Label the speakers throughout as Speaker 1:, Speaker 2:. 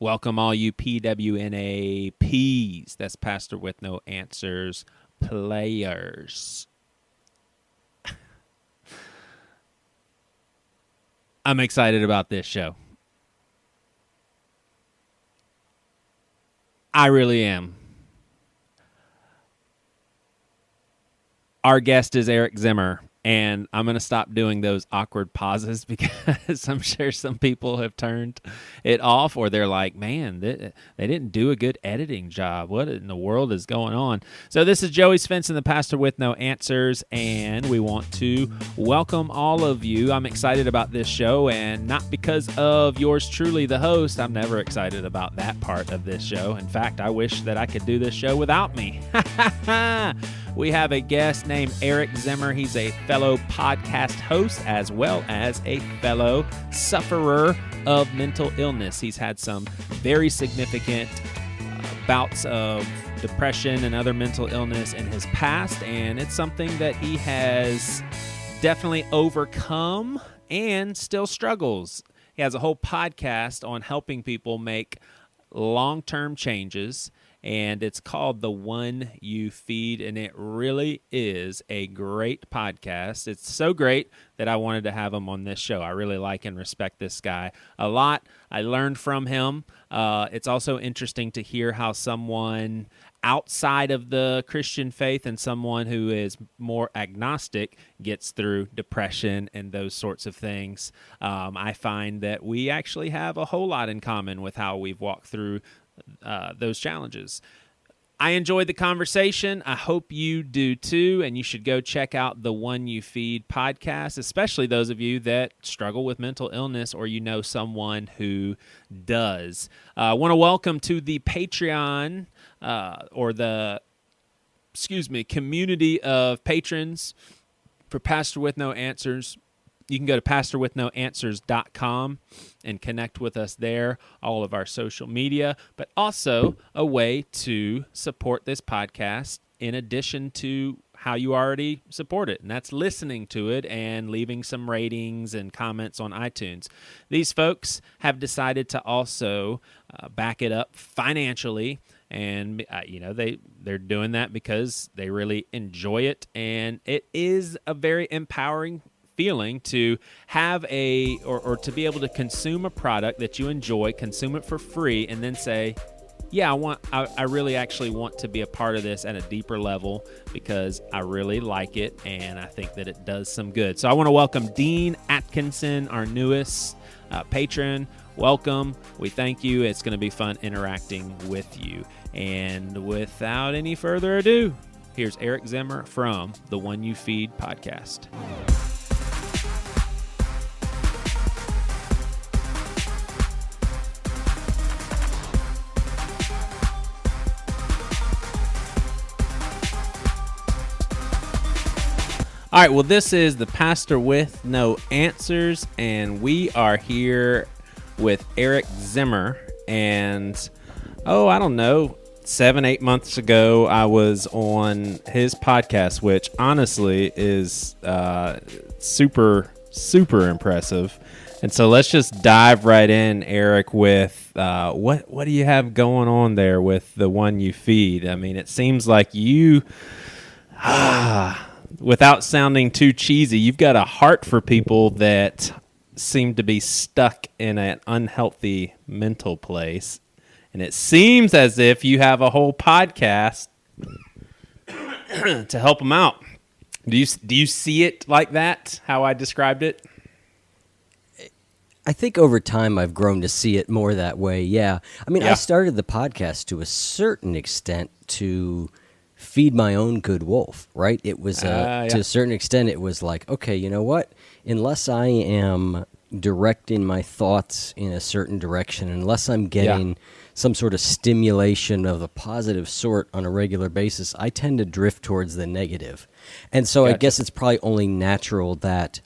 Speaker 1: Welcome all you PWNAPs. That's Pastor with No Answers players. I'm excited about this show. I really am. Our guest is Eric Zimmer, and I'm going to stop doing those awkward pauses because I'm sure some people have turned it off, or they're like, man, they didn't do a good editing job. What in the world is going on? So this is Joey Svensson, the Pastor with No Answers, and we want to welcome all of you. I'm excited about this show, and not because of yours truly, the host. I'm never excited about that part of this show. In fact, I wish that I could do this show without me. We have a guest named Eric Zimmer. He's a fellow podcast host as well as a fellow sufferer of mental illness. He's had some very significant bouts of depression and other mental illness in his past, and it's something that he has definitely overcome and still struggles. He has a whole podcast on helping people make long-term changes, and it's called The One You Feed, and it really is a great podcast. It's so great that I wanted to have him on this show. I really like and respect this guy a lot. I learned from him. It's also interesting to hear how someone outside of the Christian faith and someone who is more agnostic gets through depression and those sorts of things. I find that we actually have a whole lot in common with how we've walked through those challenges. I enjoyed the conversation. I hope you do too, and you should go check out the One You Feed podcast, especially those of you that struggle with mental illness or you know someone who does. I want to welcome to the Patreon community of patrons for Pastor with No Answers. You can go to pastorwithnoanswers.com and connect with us there, all of our social media, but also a way to support this podcast in addition to how you already support it, and that's listening to it and leaving some ratings and comments on iTunes. These folks have decided to also back it up financially, and they're doing that because they really enjoy it, and it is a very empowering feeling to have or to be able to consume a product that you enjoy, consume it for free, and then say, yeah, I really actually want to be a part of this at a deeper level because I really like it and I think that it does some good. So I want to welcome Dean Atkinson, our newest patron. Welcome. We thank you. It's going to be fun interacting with you. And without any further ado, here's Eric Zimmer from the One You Feed podcast. All right, well, this is the Pastor with No Answers, and we are here with Eric Zimmer. And, I don't know, 7-8 months ago, I was on his podcast, which honestly is super, super impressive. And so let's just dive right in, Eric, with what do you have going on there with the One You Feed? I mean, it seems like you... without sounding too cheesy, you've got a heart for people that seem to be stuck in an unhealthy mental place. And it seems as if you have a whole podcast to help them out. Do you see it like that, how I described it?
Speaker 2: I think over time I've grown to see it more that way, yeah. I mean, I started the podcast to a certain extent to feed my own good wolf, right? It was, to a certain extent, it was like, okay, you know what? Unless I am directing my thoughts in a certain direction, unless I'm getting some sort of stimulation of a positive sort on a regular basis, I tend to drift towards the negative. And so I guess it's probably only natural that,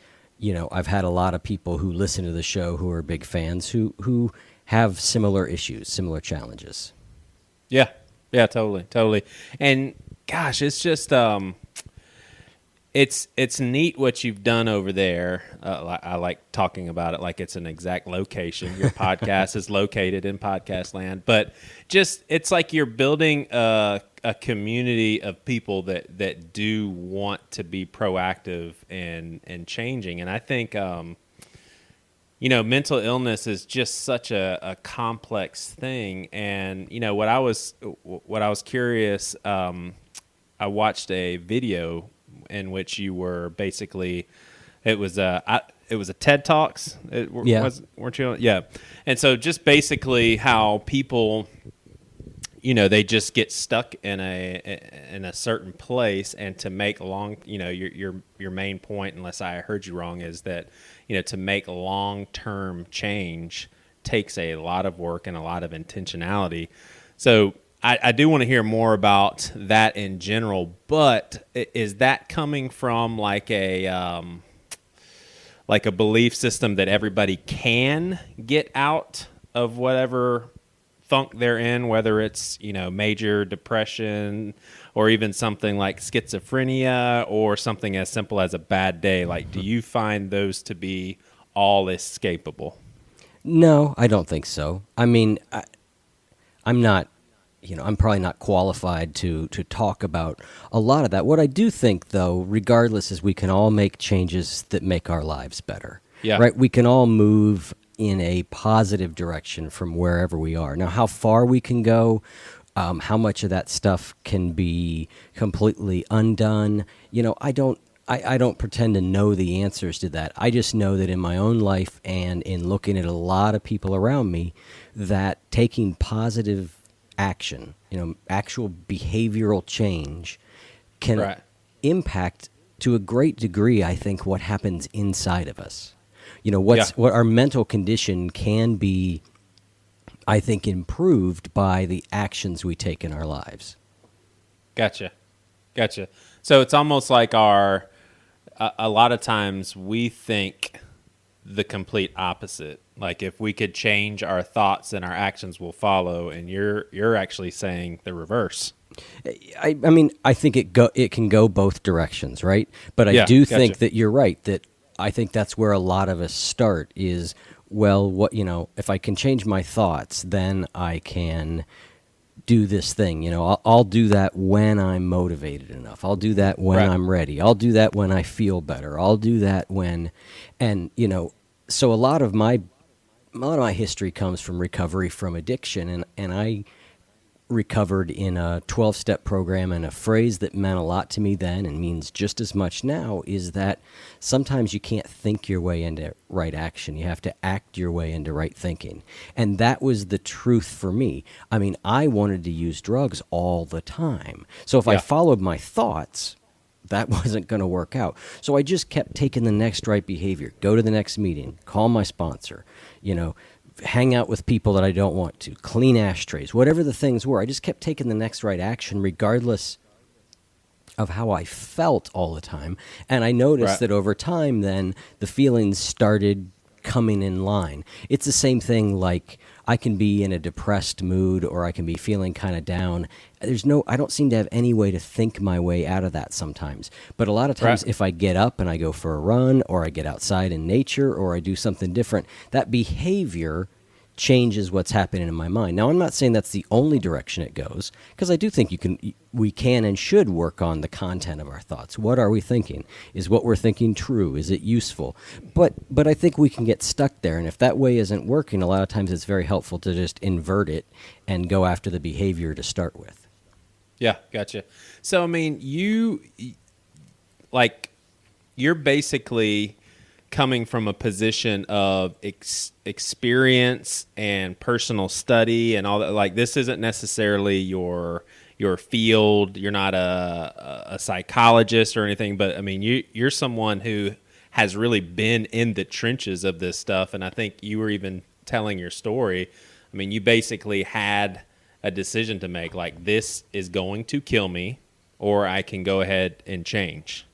Speaker 2: I've had a lot of people who listen to the show who are big fans who have similar issues, similar challenges.
Speaker 1: Yeah, totally. And gosh, it's just it's neat what you've done over there. I like talking about it like it's an exact location. Your podcast is located in podcast land, but just it's like you're building a community of people that do want to be proactive and changing. And I think mental illness is just such a complex thing. And what I was curious. I watched a video in which you were basically, it was a TED Talks. Weren't you? Yeah. And so just basically how people, they just get stuck in a certain place, and to make your main point, unless I heard you wrong, is that, to make long-term change takes a lot of work and a lot of intentionality. So I do want to hear more about that in general, but is that coming from like a belief system that everybody can get out of whatever funk they're in, whether it's, major depression or even something like schizophrenia or something as simple as a bad day? Like, do you find those to be all escapable?
Speaker 2: No, I don't think so. I mean, I'm not. I'm probably not qualified to talk about a lot of that. What I do think, though, regardless, is we can all make changes that make our lives better.
Speaker 1: Yeah.
Speaker 2: Right? We can all move in a positive direction from wherever we are. Now, how far we can go, how much of that stuff can be completely undone, I don't pretend to know the answers to that. I just know that in my own life and in looking at a lot of people around me, that taking positive action, actual behavioral change can impact to a great degree, I think, what happens inside of us. What our mental condition can be, I think, improved by the actions we take in our lives.
Speaker 1: Gotcha. So it's almost like a lot of times we think the complete opposite. Like, if we could change our thoughts, then our actions will follow, and you're actually saying the reverse.
Speaker 2: I mean, I think it can go both directions, right? But I do think that you're right, that I think that's where a lot of us start is, well, if I can change my thoughts, then I can do this thing. I'll do that when I'm motivated enough. I'll do that when I'm ready. I'll do that when I feel better. I'll do that when, and so a lot of my history comes from recovery from addiction, and I recovered in a 12-step program, and a phrase that meant a lot to me then and means just as much now is that sometimes you can't think your way into right action. You have to act your way into right thinking. And that was the truth for me. I mean, I wanted to use drugs all the time. So if I followed my thoughts, that wasn't going to work out. So I just kept taking the next right behavior, go to the next meeting, call my sponsor, hang out with people that I don't want to, clean ashtrays, whatever the things were. I just kept taking the next right action regardless of how I felt all the time. And I noticed that over time then the feelings started coming in line. It's the same thing, like I can be in a depressed mood or I can be feeling kind of down. I don't seem to have any way to think my way out of that sometimes. But a lot of times if I get up and I go for a run or I get outside in nature or I do something different, that behavior changes what's happening in my mind. Now, I'm not saying that's the only direction it goes, because I do think we can and should work on the content of our thoughts. What are we thinking? Is what we're thinking true? Is it useful? But I think we can get stuck there, and if that way isn't working, a lot of times it's very helpful to just invert it and go after the behavior to start with.
Speaker 1: Yeah, gotcha. So, I mean, you're basically coming from a position of experience and personal study and all that. Like, this isn't necessarily your field. You're not a psychologist or anything, but I mean, you're someone who has really been in the trenches of this stuff. And I think you were even telling your story. I mean, you basically had a decision to make, like, this is going to kill me, or I can go ahead and change.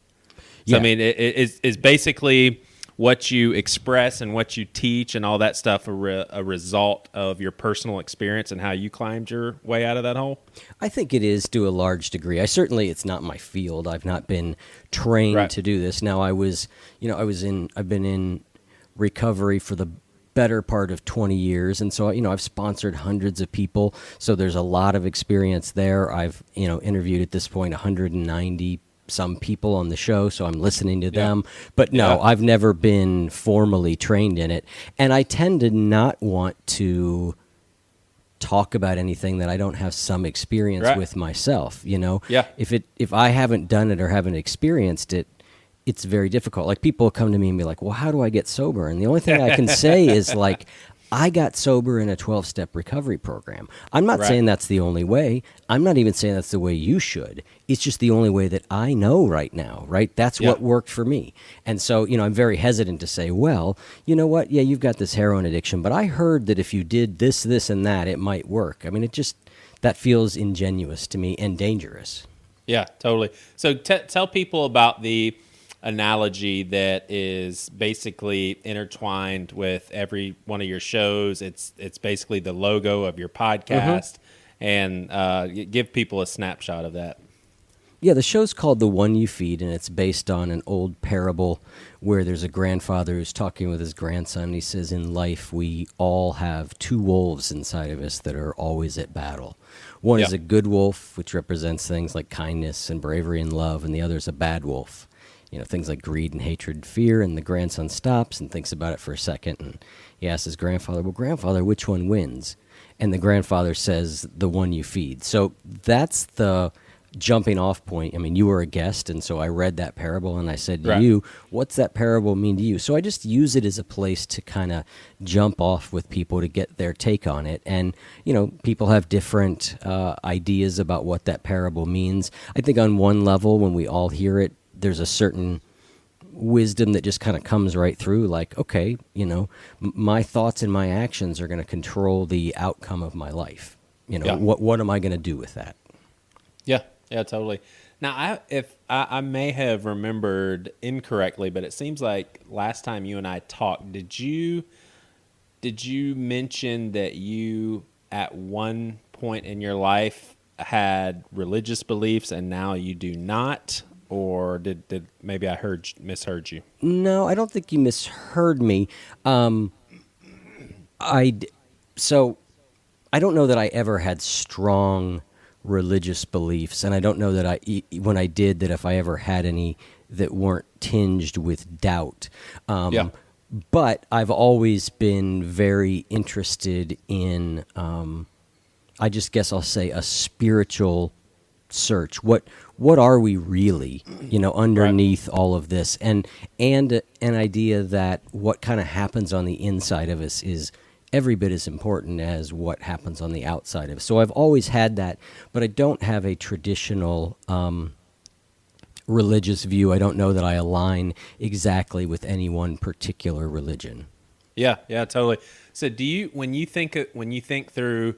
Speaker 1: So, I mean, it is basically what you express and what you teach and all that stuff a result of your personal experience and how you climbed your way out of that hole?
Speaker 2: I think it is to a large degree. It's not my field. I've not been trained to do this. Now I've been in recovery for the better part of 20 years. And so, I've sponsored hundreds of people. So there's a lot of experience there. I've, interviewed at this point 190 some people on the show, so I'm listening to them. But no, I've never been formally trained in it. And I tend to not want to talk about anything that I don't have some experience with myself, If I haven't done it or haven't experienced it, it's very difficult. Like, people come to me and be like, well, how do I get sober? And the only thing I can say is, like, I got sober in a 12-step recovery program. I'm not saying that's the only way. I'm not even saying that's the way you should. It's just the only way that I know right now, right? That's what worked for me. And so, I'm very hesitant to say, well, you know what? Yeah, you've got this heroin addiction, but I heard that if you did this, this, and that, it might work. I mean, that feels ingenuous to me and dangerous.
Speaker 1: Yeah, totally. So tell people about the analogy that is basically intertwined with every one of your shows. It's basically the logo of your podcast, and give people a snapshot of that.
Speaker 2: Yeah, the show's called The One You Feed, and it's based on an old parable where there's a grandfather who's talking with his grandson. And he says, in life, we all have two wolves inside of us that are always at battle. One is a good wolf, which represents things like kindness and bravery and love, and the other is a bad wolf. Things like greed and hatred and fear. And the grandson stops and thinks about it for a second. And he asks his grandfather, well, grandfather, which one wins? And the grandfather says, the one you feed. So that's the jumping off point. I mean, you were a guest, and so I read that parable, and I said to you, what's that parable mean to you? So I just use it as a place to kind of jump off with people to get their take on it. And, people have different ideas about what that parable means. I think on one level, when we all hear it, there's a certain wisdom that just kind of comes right through, like, okay, my thoughts and my actions are going to control the outcome of my life. What am I going to do with that?
Speaker 1: Yeah, totally. Now, I may have remembered incorrectly, but it seems like last time you and I talked, did you mention that you at one point in your life had religious beliefs and now you do not? Or did maybe I misheard you?
Speaker 2: No, I don't think you misheard me. So I don't know that I ever had strong religious beliefs, and I don't know that when I did, that if I ever had any that weren't tinged with doubt. But I've always been very interested in, I just guess I'll say, a spiritual search. What are we really, underneath all of this? And an idea that what kind of happens on the inside of us is every bit as important as what happens on the outside of us. So I've always had that, but I don't have a traditional religious view. I don't know that I align exactly with any one particular religion.
Speaker 1: Yeah, totally. So when you think through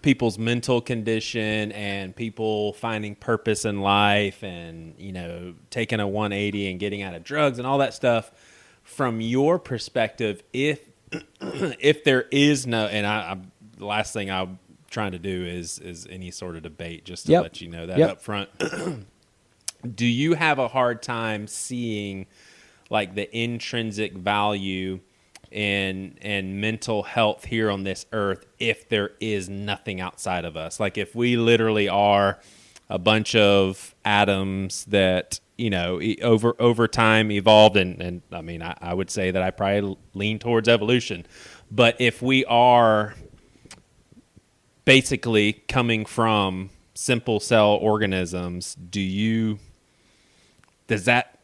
Speaker 1: people's mental condition and people finding purpose in life and, taking a 180 and getting out of drugs and all that stuff, from your perspective, if there is no, and the last thing I'm trying to do is any sort of debate, just to let you know that up front. Do you have a hard time seeing like the intrinsic value and mental health here on this earth if there is nothing outside of us? Like, if we literally are a bunch of atoms that, over time evolved, and I mean, I would say that I probably lean towards evolution, but if we are basically coming from simple cell organisms, does that,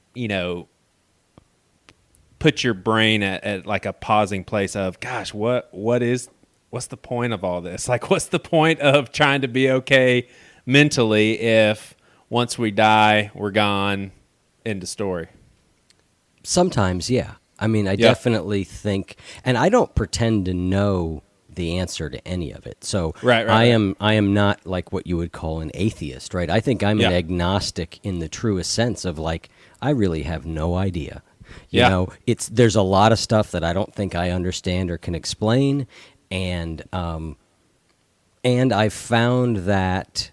Speaker 1: put your brain at like a pausing place of, gosh, what's the point of all this? Like, what's the point of trying to be okay mentally if once we die, we're gone, end of story?
Speaker 2: Sometimes, yeah. I mean, I definitely think, and I don't pretend to know the answer to any of it. So I am not like what you would call an atheist, right? I think I'm an agnostic in the truest sense of, like, I really have no idea. There's a lot of stuff that I don't think I understand or can explain, and I've found that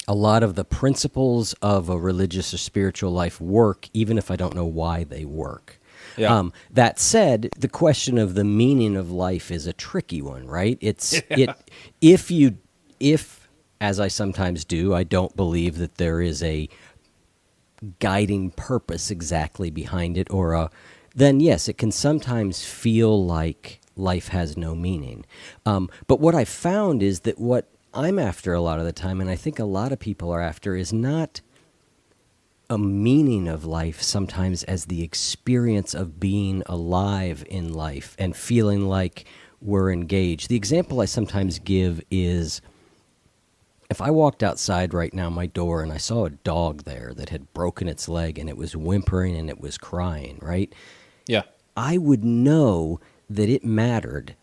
Speaker 2: a lot of the principles of a religious or spiritual life work, even if I don't know why they work.
Speaker 1: Yeah.
Speaker 2: That said, the question of the meaning of life is a tricky one, right? If, as I sometimes do, I don't believe that there is a guiding purpose exactly behind it, then yes, it can sometimes feel like life has no meaning. But what I found is that what I'm after a lot of the time, and I think a lot of people are after, is not a meaning of life sometimes as the experience of being alive in life and feeling like we're engaged. The example I sometimes give is if I walked outside right now my door and I saw a dog there that had broken its leg and it was whimpering and it was crying, right?
Speaker 1: Yeah.
Speaker 2: I would know that it mattered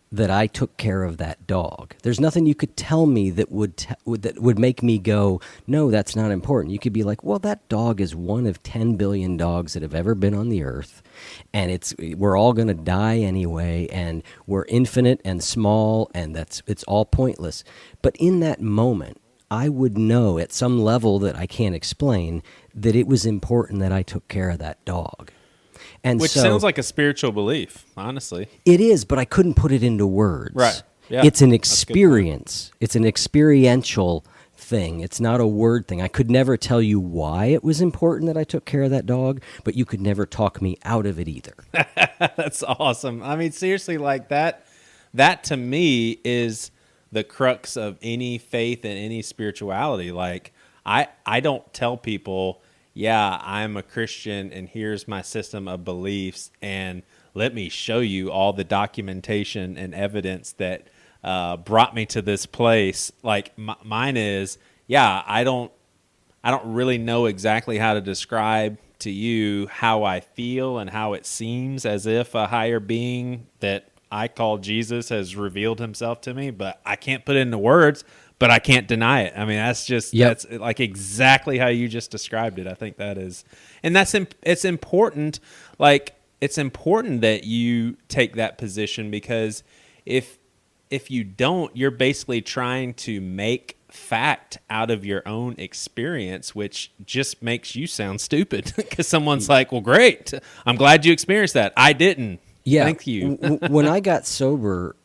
Speaker 2: that I took care of that dog. There's nothing you could tell me that would make me go, no, that's not important. You could be like, well, that dog is one of 10 billion dogs that have ever been on the earth, and we're all going to die anyway, and we're infinite and small, and it's all pointless. But in that moment, I would know at some level that I can't explain that it was important that I took care of that dog.
Speaker 1: Which sounds like a spiritual belief, honestly.
Speaker 2: It is, but I couldn't put it into words.
Speaker 1: Right. Yeah.
Speaker 2: It's an experience. It's an experiential thing. It's not a word thing. I could never tell you why it was important that I took care of that dog, but you could never talk me out of it either.
Speaker 1: That's awesome. I mean, seriously, like that to me is the crux of any faith and any spirituality. Like, I don't tell people, yeah, I'm a Christian and here's my system of beliefs and let me show you all the documentation and evidence that brought me to this place. Like mine is, yeah, I don't really know exactly how to describe to you how I feel and how it seems as if a higher being that I call Jesus has revealed himself to me, but I can't put it into words. But I can't deny it. I mean, that's like exactly how you just described it. I think that is, and it's important. Like, it's important that you take that position, because if you don't, you're basically trying to make fact out of your own experience, which just makes you sound stupid. Because someone's like, "Well, great, I'm glad you experienced that. I didn't.
Speaker 2: Yeah,
Speaker 1: thank you."
Speaker 2: When I got sober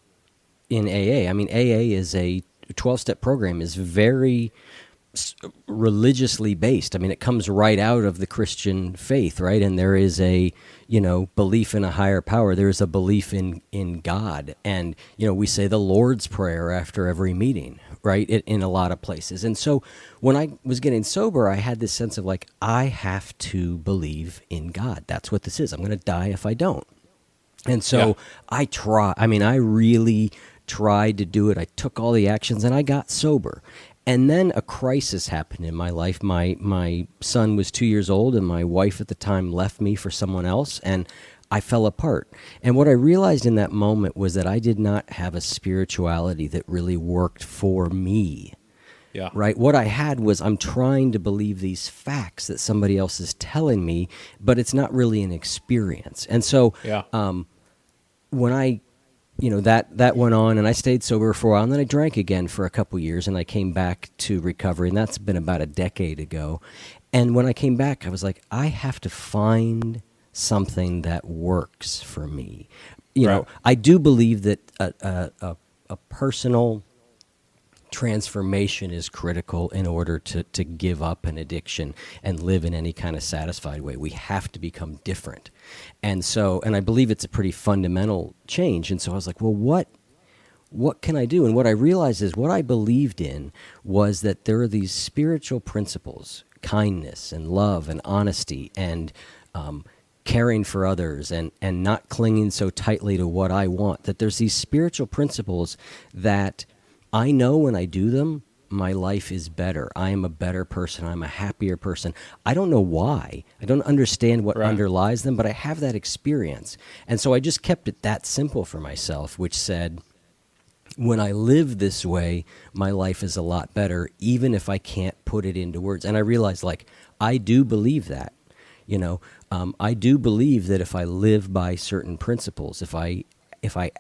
Speaker 2: in AA, I mean, AA is a 12-step program, is very religiously based. I mean, it comes right out of the Christian faith, right? And there is a, belief in a higher power. There is a belief in God. And, we say the Lord's Prayer after every meeting, right? In a lot of places. And so when I was getting sober, I had this sense of like, I have to believe in God. That's what this is. I'm going to die if I don't. And so I really tried to do it. I took all the actions and I got sober. And then a crisis happened in my life. My son was 2 years old and my wife at the time left me for someone else, and I fell apart. And what I realized in that moment was that I did not have a spirituality that really worked for me.
Speaker 1: Yeah.
Speaker 2: Right? What I had was, I'm trying to believe these facts that somebody else is telling me, but it's not really an experience. And so when I that went on, and I stayed sober for a while, and then I drank again for a couple years, and I came back to recovery, and that's been about a decade ago. And when I came back, I was like, I have to find something that works for me. I do believe that a personal transformation is critical in order to give up an addiction and live in any kind of satisfied way. We have to become different. And I believe it's a pretty fundamental change. And so I was like, well, what can I do? And what I realized is what I believed in was that there are these spiritual principles, kindness and love and honesty and caring for others and not clinging so tightly to what I want, that there's these spiritual principles that I know when I do them, my life is better. I am a better person. I'm a happier person. I don't know why. I don't understand what underlies them, but I have that experience. And so I just kept it that simple for myself, which said, when I live this way, my life is a lot better, even if I can't put it into words. And I realized, like, I do believe that. I do believe that if I live by certain principles, if I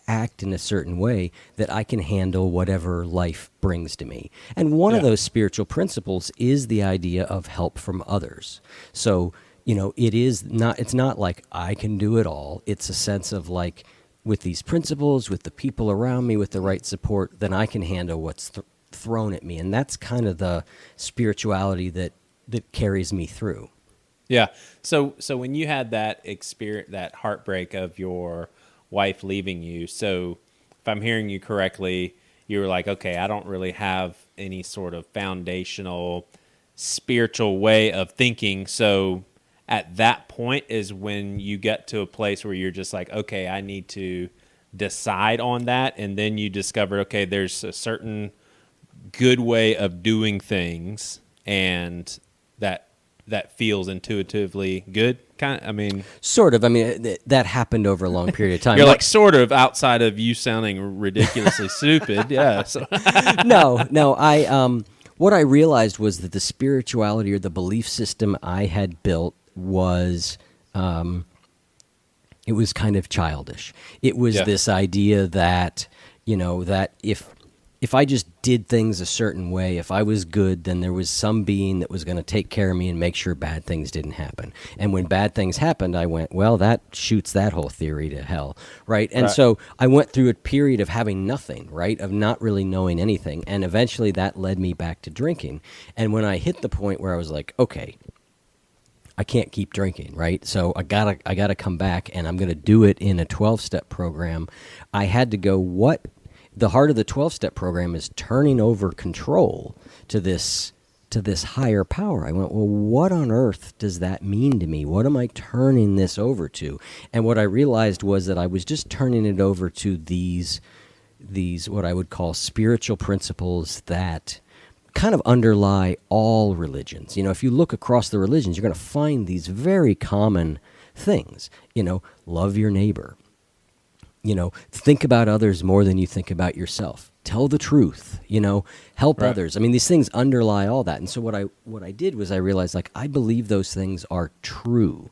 Speaker 2: act in a certain way, that I can handle whatever life brings to me. And one of those spiritual principles is the idea of help from others. So, it's not like I can do it all. It's a sense of like, with these principles, with the people around me, with the right support, then I can handle what's thrown at me. And that's kind of the spirituality that carries me through.
Speaker 1: Yeah. So when you had that experience, that heartbreak of your wife leaving you, so if I'm hearing you correctly, you were like, okay, I don't really have any sort of foundational spiritual way of thinking. So at that point is when you get to a place where you're just like, okay, I need to decide on that. And then you discover, okay, there's a certain good way of doing things, and that feels intuitively good.
Speaker 2: Sort of. I mean, that happened over a long period of time.
Speaker 1: You're like sort of outside of you sounding ridiculously stupid. Yeah. So.
Speaker 2: No. What I realized was that the spirituality or the belief system I had built was, it was kind of childish. It was this idea that, that if I just did things a certain way, if I was good, then there was some being that was going to take care of me and make sure bad things didn't happen. And when bad things happened, I went, well, that shoots that whole theory to hell, right? And so I went through a period of having nothing, right, of not really knowing anything. And eventually that led me back to drinking. And when I hit the point where I was like, okay, I can't keep drinking, right? So I gotta come back, and I'm going to do it in a 12-step program. I had to go, the heart of the 12-step program is turning over control to this higher power. I went, well, what on earth does that mean to me? What am I turning this over to? And what I realized was that I was just turning it over to these what I would call spiritual principles that kind of underlie all religions. If you look across the religions, you're going to find these very common things. Love your neighbor. Think about others more than you think about yourself. Tell the truth, help others. I mean, these things underlie all that. And so what I did was I realized, like, I believe those things are true.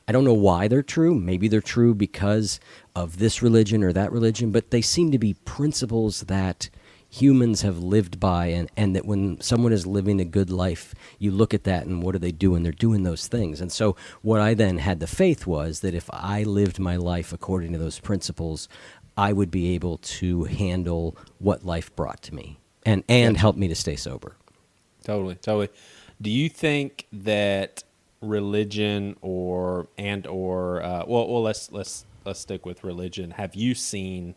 Speaker 2: I don't know why they're true. Maybe they're true because of this religion or that religion, but they seem to be principles that humans have lived by, and that when someone is living a good life, you look at that and what are they doing? They're doing those things. And so what I then had the faith was that if I lived my life according to those principles, I would be able to handle what life brought to me and help me to stay sober.
Speaker 1: Totally. Do you think that religion let's stick with religion. Have you seen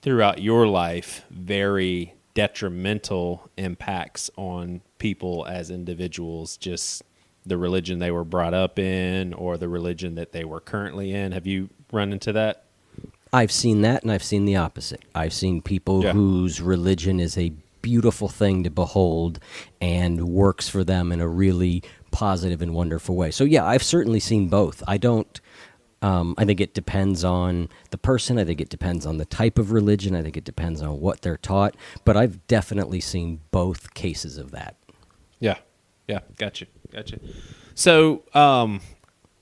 Speaker 1: throughout your life very detrimental impacts on people as individuals, just the religion they were brought up in or the religion that they were currently in? Have you run into that?
Speaker 2: I've seen that, and I've seen the opposite. I've seen people whose religion is a beautiful thing to behold and works for them in a really positive and wonderful way. So yeah, I've certainly seen both. I think it depends on the person. I think it depends on the type of religion. I think it depends on what they're taught. But I've definitely seen both cases of that.
Speaker 1: Yeah. Gotcha. So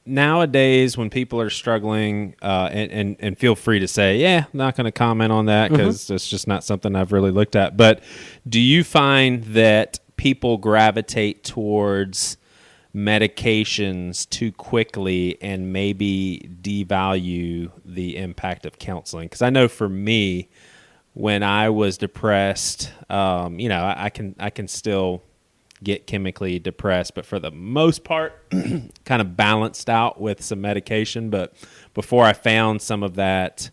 Speaker 1: nowadays, when people are struggling, and feel free to say, I'm not going to comment on that because it's just not something I've really looked at. But do you find that people gravitate towards medications too quickly and maybe devalue the impact of counseling? Because I know for me, when I was depressed, I can still get chemically depressed, but for the most part, kind of balanced out with some medication. But before I found some of that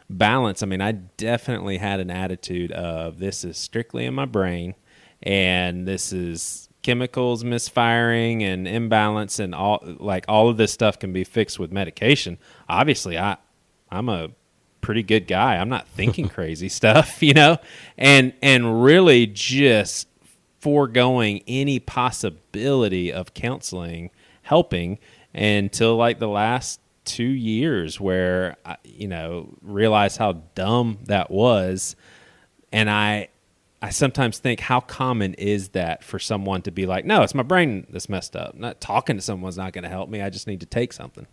Speaker 1: balance, I mean, I definitely had an attitude of this is strictly in my brain, and this is chemicals misfiring and imbalance, and all of this stuff can be fixed with medication. Obviously, I'm a pretty good guy. I'm not thinking crazy stuff, and really just foregoing any possibility of counseling helping until like the last 2 years, where I realized how dumb that was, and I I sometimes think, how common is that for someone to be like, no, it's my brain that's messed up. Not talking to someone's not going to help me. I just need to take something.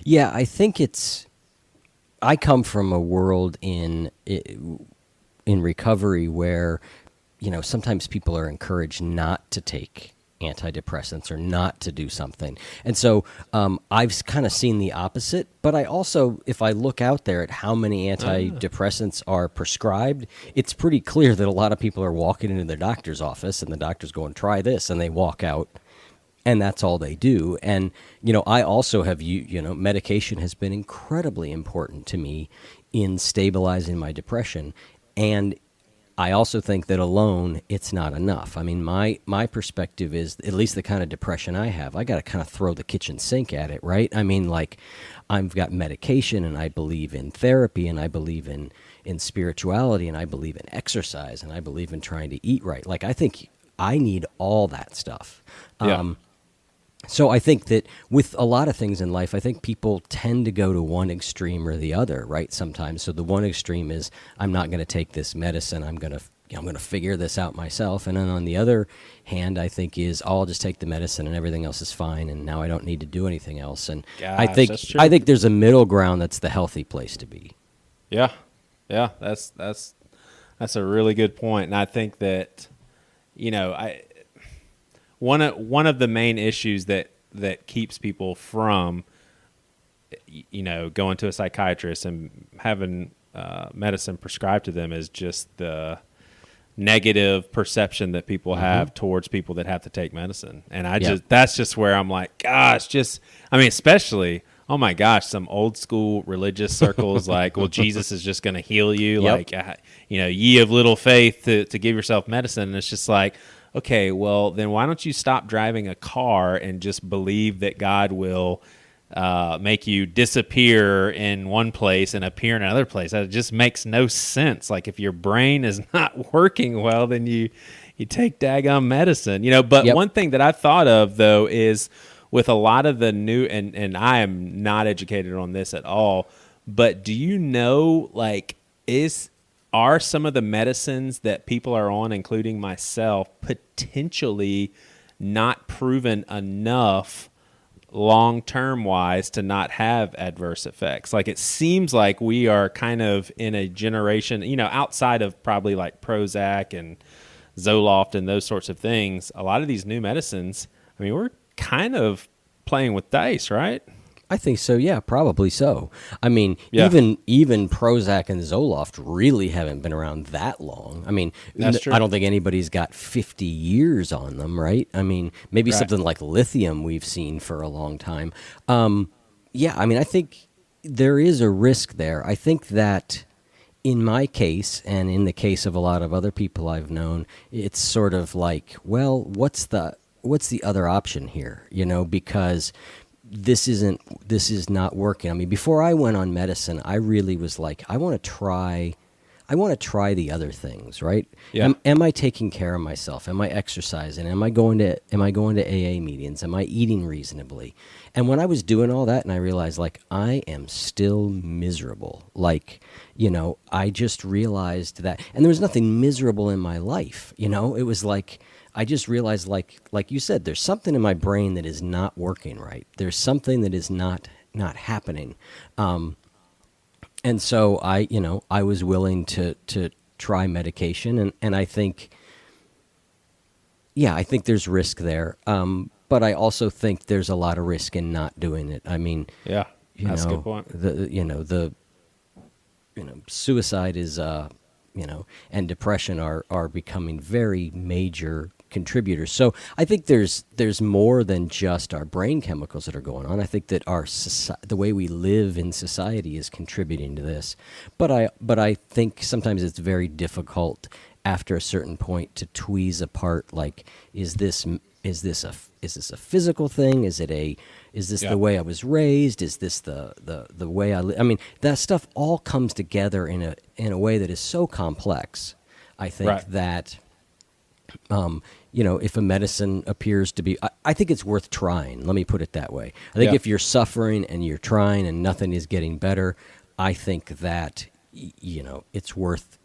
Speaker 2: Yeah, I think I come from a world in recovery where, sometimes people are encouraged not to take antidepressants or not to do something. And so I've kind of seen the opposite, but I also, if I look out there at how many antidepressants are prescribed, it's pretty clear that a lot of people are walking into their doctor's office and the doctor's going, try this, and they walk out. And that's all they do. And, I also have, medication has been incredibly important to me in stabilizing my depression. And I also think that alone, it's not enough. I mean, my perspective is, at least the kind of depression I have, I got to kind of throw the kitchen sink at it, right? I mean, like, I've got medication, and I believe in therapy, and I believe in spirituality, and I believe in exercise, and I believe in trying to eat right. Like, I think I need all that stuff.
Speaker 1: Yeah.
Speaker 2: So I think that with a lot of things in life, I think people tend to go to one extreme or the other, right? Sometimes. So the one extreme is, I'm not going to take this medicine. I'm going to figure this out myself. And then on the other hand, I think is, I'll just take the medicine and everything else is fine, and now I don't need to do anything else. And
Speaker 1: Gosh, that's true.
Speaker 2: I think there's a middle ground that's the healthy place to be.
Speaker 1: Yeah. Yeah, that's a really good point. And I think that, one of the main issues that keeps people from, going to a psychiatrist and having medicine prescribed to them is just the negative perception that people have towards people that have to take medicine. And that's just where I'm like, gosh, especially, oh my gosh, some old school religious circles like, well, Jesus is just going to heal you.
Speaker 2: Yep.
Speaker 1: Like, ye of little faith to give yourself medicine. And it's just like, okay, well, then why don't you stop driving a car and just believe that God will make you disappear in one place and appear in another place? That just makes no sense. Like, if your brain is not working well, then you take daggum medicine. But One thing that I thought of, though, is with a lot of the new, and I am not educated on this at all, but do you know, like, are some of the medicines that people are on, including myself, potentially not proven enough long-term wise to not have adverse effects? Like, it seems like we are kind of in a generation, outside of probably like Prozac and Zoloft and those sorts of things, a lot of these new medicines, we're kind of playing with dice, right?
Speaker 2: I think so, yeah, probably so. Even Prozac and Zoloft really haven't been around that long.
Speaker 1: That's true.
Speaker 2: I don't think anybody's got 50 years on them, right? Maybe
Speaker 1: Right.
Speaker 2: something like lithium we've seen for a long time. I think there is a risk there. I think that in my case, and in the case of a lot of other people I've known, it's sort of like, well, what's the other option here? Because this is not working. Before I went on medicine, I really was like, I want to try the other things, right?
Speaker 1: Yeah.
Speaker 2: Am I taking care of myself? Am I exercising? Am I going to AA meetings? Am I eating reasonably? And when I was doing all that, and I realized, like, I am still miserable. Like, I just realized that, and there was nothing miserable in my life. It was like, I just realized, like you said, there's something in my brain that is not working right. There's something that is not happening. And so I was willing to try medication, and I think, I think there's risk there. But I also think there's a lot of risk in not doing it.
Speaker 1: Yeah, that's a good point.
Speaker 2: Suicide is, and depression are becoming very major contributors. So I think there's more than just our brain chemicals that are going on. I think that the way we live in society is contributing to this. But I think sometimes it's very difficult after a certain point to tweeze apart, like, is this a physical thing? Is this the way I was raised? Is this the way I live? That stuff all comes together in a way that is so complex. I think that if a medicine appears to be, I think it's worth trying. Let me put it that way. I think if you're suffering and you're trying and nothing is getting better, I think that it's worth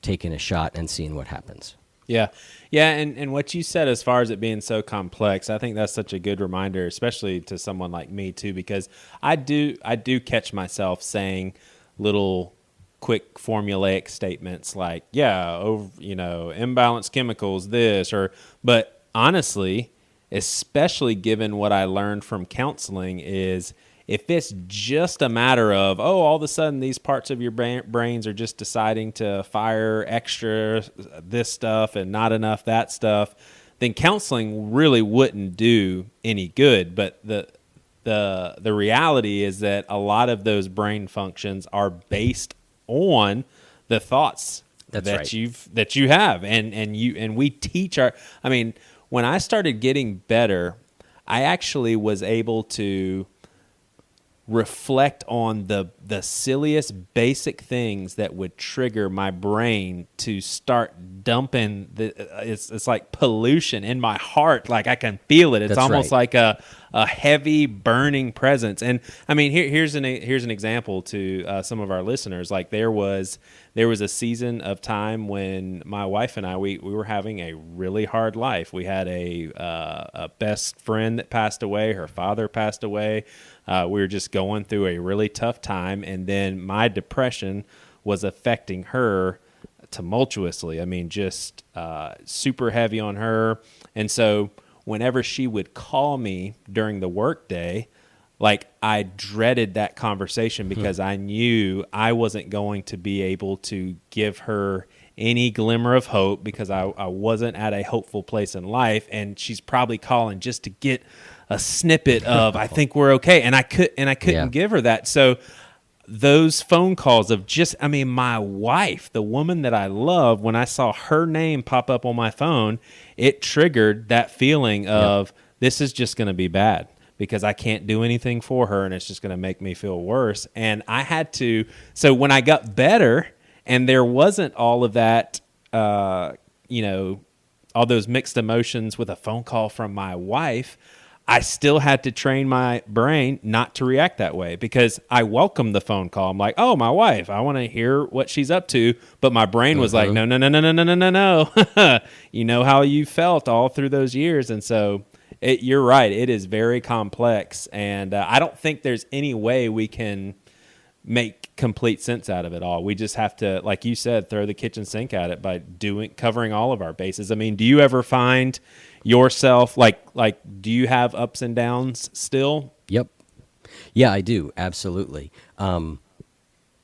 Speaker 2: taking a shot and seeing what happens.
Speaker 1: Yeah. Yeah. And what you said as far as it being so complex, I think that's such a good reminder, especially to someone like me too, because I do catch myself saying little quick formulaic statements like, imbalanced chemicals, but honestly, especially given what I learned from counseling is, if it's just a matter of, all of a sudden these parts of your brains are just deciding to fire extra this stuff and not enough that stuff, then counseling really wouldn't do any good. But the reality is that a lot of those brain functions are based on the thoughts that you have, and we teach when I started getting better, I actually was able to reflect on the silliest basic things that would trigger my brain to start dumping it's like pollution in my heart. Like I can feel it. It's almost like a heavy burning presence. And I mean, here's an example to some of our listeners. Like there was a season of time when my wife and I we were having a really hard life. We had a best friend that passed away. Her father passed away. We were just going through a really tough time, and then my depression was affecting her tumultuously. I mean, just super heavy on her. And so whenever she would call me during the workday, like I dreaded that conversation because I knew I wasn't going to be able to give her any glimmer of hope because I wasn't at a hopeful place in life, and she's probably calling just to get a snippet of I think we're okay, and I couldn't give her that. So those phone calls of my wife, the woman that I love, when I saw her name pop up on my phone, it triggered that feeling of this is just going to be bad because I can't do anything for her and it's just going to make me feel worse. And I had to, so when I got better and there wasn't all of that, all those mixed emotions with a phone call from my wife, I still had to train my brain not to react that way because I welcomed the phone call. I'm like, oh, my wife, I want to hear what she's up to. But my brain was like, no. You know how you felt all through those years. And so you're right. It is very complex. And I don't think there's any way we can make complete sense out of it all. We just have to, like you said, throw the kitchen sink at it by covering all of our bases. I mean, do you ever find yourself like do you have ups and downs still?
Speaker 2: Yep. Yeah, I do. Absolutely. And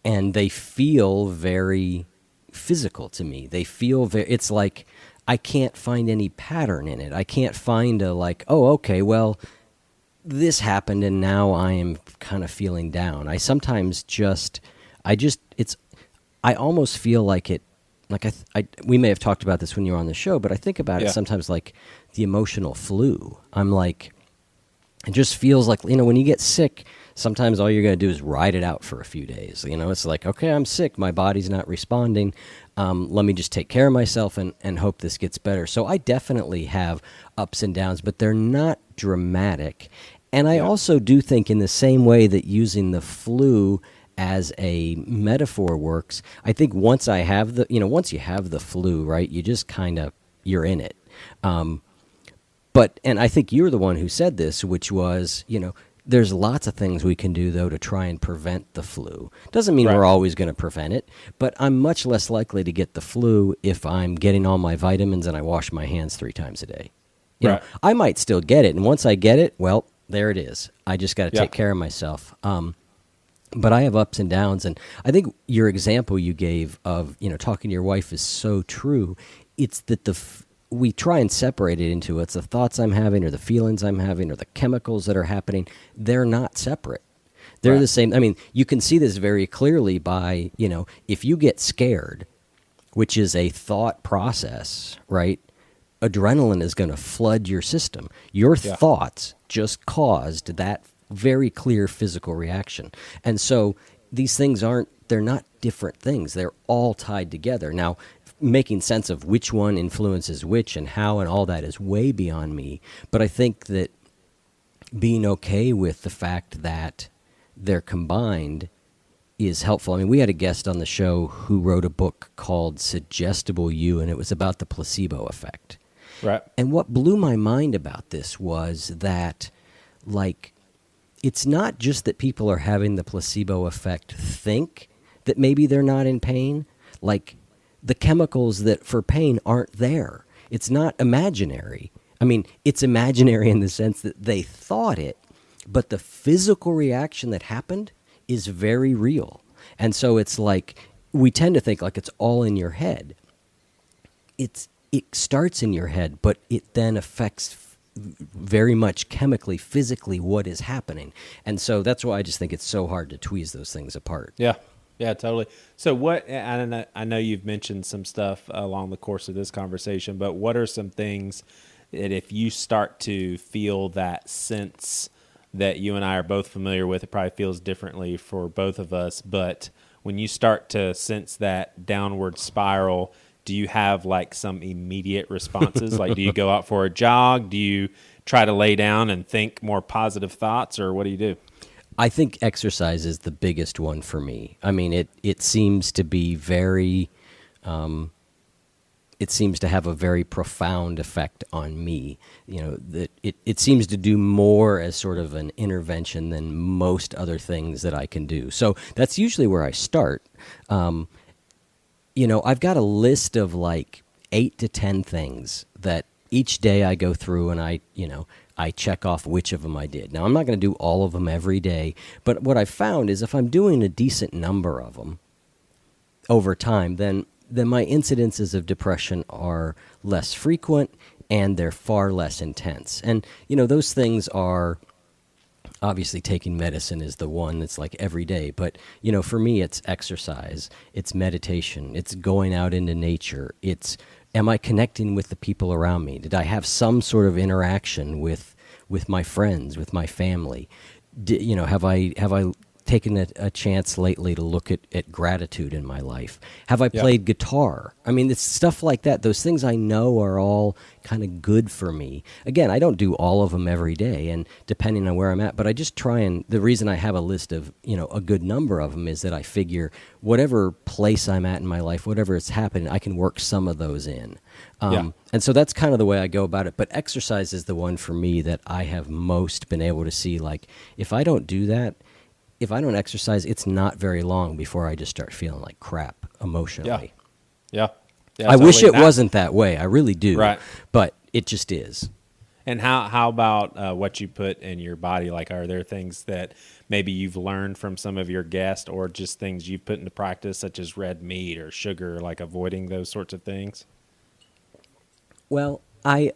Speaker 2: they feel very physical to me. They feel it's like I can't find any pattern in it. I can't find okay, well, this happened and now I am kind of feeling down. I sometimes I almost feel like it, like we may have talked about this when you were on the show, but I think about it sometimes like the emotional flu. I'm like, it just feels like, when you get sick, sometimes all you're going to do is ride it out for a few days. It's like, okay, I'm sick. My body's not responding. Let me just take care of myself and hope this gets better. So I definitely have ups and downs, but they're not dramatic. And I also do think in the same way that using the flu as a metaphor works, I think once you have the flu, right, you just you're in it. And I think you're the one who said this, which was, there's lots of things we can do, though, to try and prevent the flu. Doesn't mean we're always going to prevent it, but I'm much less likely to get the flu if I'm getting all my vitamins and I wash my hands 3 times a day. You know, I might still get it, and once I get it, well, there it is. I just got to take care of myself. But I have ups and downs, and I think your example you gave of talking to your wife is so true. It's that we try and separate it into it's the thoughts I'm having or the feelings I'm having or the chemicals that are happening. They're not separate. They're the same. I mean, you can see this very clearly by, if you get scared, which is a thought process, right? Adrenaline is going to flood your system. Your thoughts just caused that very clear physical reaction. And so these things they're not different things. They're all tied together. Now, making sense of which one influences which and how and all that is way beyond me. But I think that being okay with the fact that they're combined is helpful. I mean, we had a guest on the show who wrote a book called Suggestible You, and it was about the placebo effect.
Speaker 1: Right.
Speaker 2: And what blew my mind about this was that, like, it's not just that people are having the placebo effect think that maybe they're not in pain. Like, the chemicals that for pain aren't there. It's not imaginary. I mean, it's imaginary in the sense that they thought it, but the physical reaction that happened is very real. And so it's like, we tend to think like it's all in your head. It starts in your head, but it then affects very much chemically, physically what is happening. And so that's why I just think it's so hard to tweeze those things apart.
Speaker 1: Yeah. Yeah, totally. So I know you've mentioned some stuff along the course of this conversation, but what are some things that if you start to feel that sense that you and I are both familiar with, it probably feels differently for both of us, but when you start to sense that downward spiral, do you have like some immediate responses? Like, do you go out for a jog? Do you try to lay down and think more positive thoughts, or what do you do?
Speaker 2: I think exercise is the biggest one for me. I mean, it seems to be very, it seems to have a very profound effect on me. You know, that it seems to do more as sort of an intervention than most other things that I can do. So that's usually where I start. You know, I've got a list of like 8 to 10 things that each day I go through and I check off which of them I did. Now, I'm not going to do all of them every day, but what I've found is if I'm doing a decent number of them over time, then my incidences of depression are less frequent and they're far less intense. And, you know, those things are obviously taking medicine is the one that's like every day. But, you know, for me, it's exercise, it's meditation, it's going out into nature, it's am I connecting with the people around me? Did I have some sort of interaction with my friends, with my family? You know, have I taken a chance lately to look at gratitude in my life? Have I played guitar? I mean, it's stuff like that. Those things I know are all kind of good for me. Again, I don't do all of them every day, and depending on where I'm at, but I just try and, the reason I have a list of, you know, a good number of them is that I figure whatever place I'm at in my life, whatever is happening, I can work some of those in. And so that's kind of the way I go about it. But exercise is the one for me that I have most been able to see, like, if I don't do that, if I don't exercise, it's not very long before I just start feeling like crap emotionally.
Speaker 1: Yeah.
Speaker 2: I wish it wasn't that way. I really do.
Speaker 1: Right.
Speaker 2: But it just is.
Speaker 1: And how about what you put in your body? Like, are there things that maybe you've learned from some of your guests, or just things you've put into practice, such as red meat or sugar, like avoiding those sorts of things?
Speaker 2: Well, I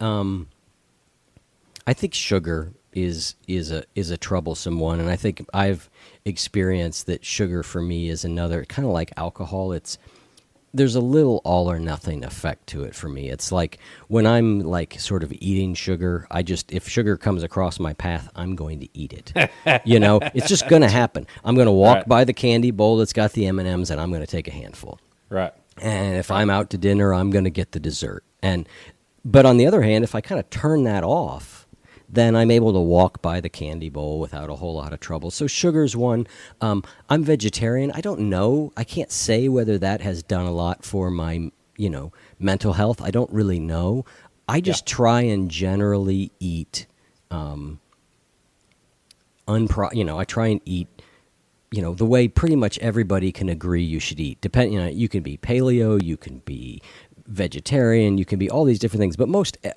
Speaker 2: think sugar is a troublesome one, and I think I've experienced that sugar for me is another kind of like alcohol. There's a little all or nothing effect to it for me. It's like when I'm like sort of eating sugar, if sugar comes across my path, I'm going to eat it. You know, it's just going to happen. I'm going to walk by the candy bowl that's got the M&Ms, and I'm going to take a handful.
Speaker 1: Right.
Speaker 2: And if I'm out to dinner, I'm going to get the dessert. But on the other hand, if I kind of turn that off, then I'm able to walk by the candy bowl without a whole lot of trouble. So sugar's one. I'm vegetarian. I don't know. I can't say whether that has done a lot for my, you know, mental health. I don't really know. I just try and generally eat, I try and eat, you know, the way pretty much everybody can agree you should eat. You can be paleo, you can be vegetarian, you can be all these different things, but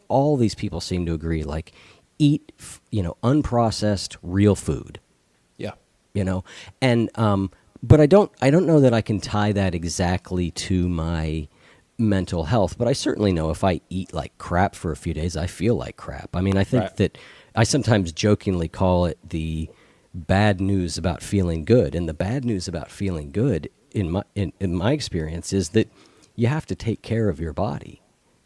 Speaker 2: all these people seem to agree, like, eat, you know, unprocessed real food.
Speaker 1: Yeah.
Speaker 2: You know, and but I don't know that I can tie that exactly to my mental health, but I certainly know if I eat like crap for a few days, I feel like crap. I mean, I think that I sometimes jokingly call it the bad news about feeling good, and the bad news about feeling good in my experience is that you have to take care of your body.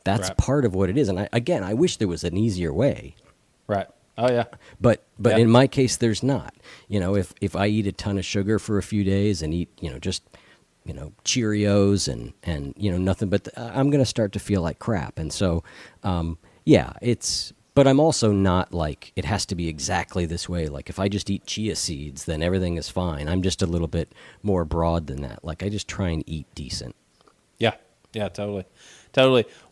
Speaker 2: That's part of what it is. And I wish there was an easier way.
Speaker 1: Right. Oh, yeah.
Speaker 2: But in my case, there's not. You know, if I eat a ton of sugar for a few days and eat, you know, just, you know, Cheerios and you know, nothing but I'm going to start to feel like crap. And so, it's But I'm also not like, it has to be exactly this way. Like, if I just eat chia seeds, then everything is fine. I'm just a little bit more broad than that. Like, I just try and eat decent.
Speaker 1: Yeah, totally.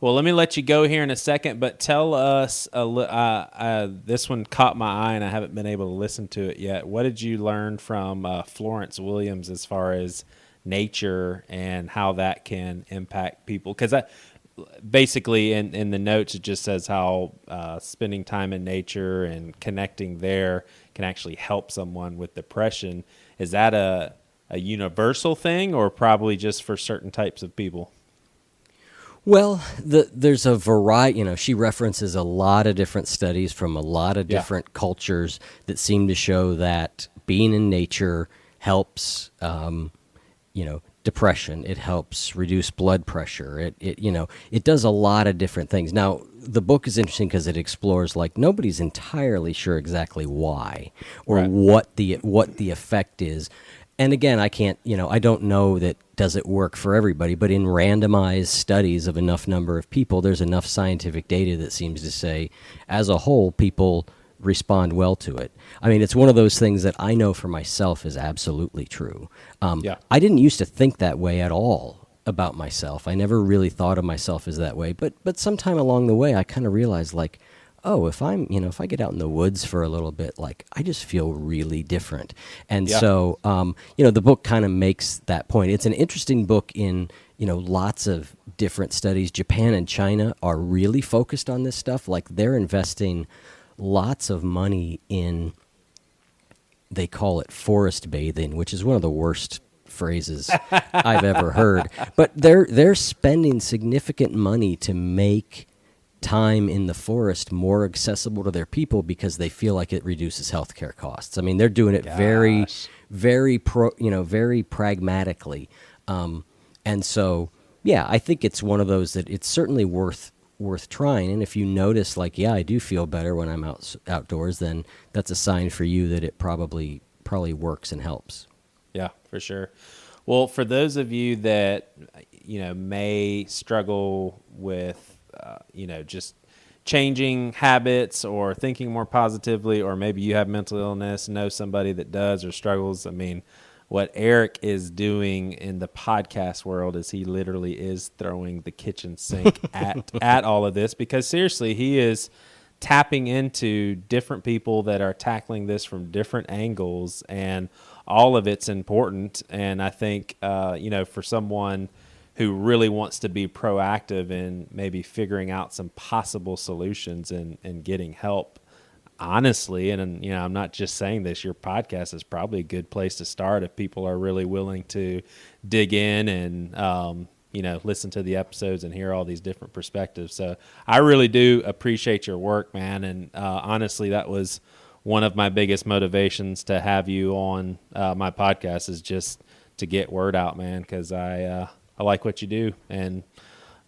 Speaker 1: Well, let me let you go here in a second, but tell us, this one caught my eye and I haven't been able to listen to it yet. What did you learn from Florence Williams as far as nature and how that can impact people? Because basically in the notes it just says how spending time in nature and connecting there can actually help someone with depression. Is that a universal thing, or probably just for certain types of people?
Speaker 2: Well, there's a variety. She references a lot of different studies from a lot of different cultures that seem to show that being in nature helps depression. It helps reduce blood pressure. It does a lot of different things. Now, the book is interesting because it explores, like, nobody's entirely sure exactly why or what the effect is. And again, I can't, I don't know that does it work for everybody, but in randomized studies of enough number of people, there's enough scientific data that seems to say, as a whole, people respond well to it. I mean, it's one of those things that I know for myself is absolutely true. I didn't used to think that way at all about myself. I never really thought of myself as that way. But sometime along the way, I kind of realized, like, oh, if I get out in the woods for a little bit, like, I just feel really different. And so, the book kind of makes that point. It's an interesting book in, lots of different studies. Japan and China are really focused on this stuff. Like, they're investing lots of money in, they call it forest bathing, which is one of the worst phrases I've ever heard. But they're spending significant money to make time in the forest more accessible to their people because they feel like it reduces healthcare costs. I mean, they're doing it very, very very pragmatically. And so, I think it's one of those that it's certainly worth trying. And if you notice, like, I do feel better when I'm outdoors, then that's a sign for you that it probably works and helps.
Speaker 1: Yeah, for sure. Well, for those of you that, may struggle with, just changing habits or thinking more positively, or maybe you have mental illness, know somebody that does or struggles. I mean, what Eric is doing in the podcast world is he literally is throwing the kitchen sink at all of this, because seriously, he is tapping into different people that are tackling this from different angles, and all of it's important. And I think, for someone who really wants to be proactive in maybe figuring out some possible solutions and getting help, honestly, and I'm not just saying this, your podcast is probably a good place to start if people are really willing to dig in and listen to the episodes and hear all these different perspectives. So I really do appreciate your work, man, and honestly, that was one of my biggest motivations to have you on my podcast, is just to get word out, man, because I like what you do. And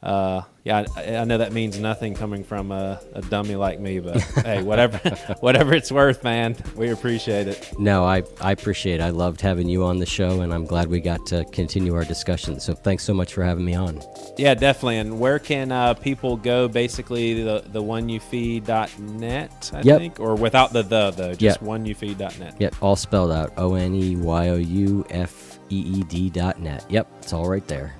Speaker 1: I know that means nothing coming from a dummy like me, but hey, whatever it's worth, man, we appreciate it.
Speaker 2: No, I appreciate it. I loved having you on the show, and I'm glad we got to continue our discussion. So thanks so much for having me on.
Speaker 1: Yeah, definitely. And where can people go? Basically, the oneyoufeed.net, I think, or without the though, just oneyoufeed.net.
Speaker 2: Yep, all spelled out. ONEYOUFEED.net. Yep, it's all right there.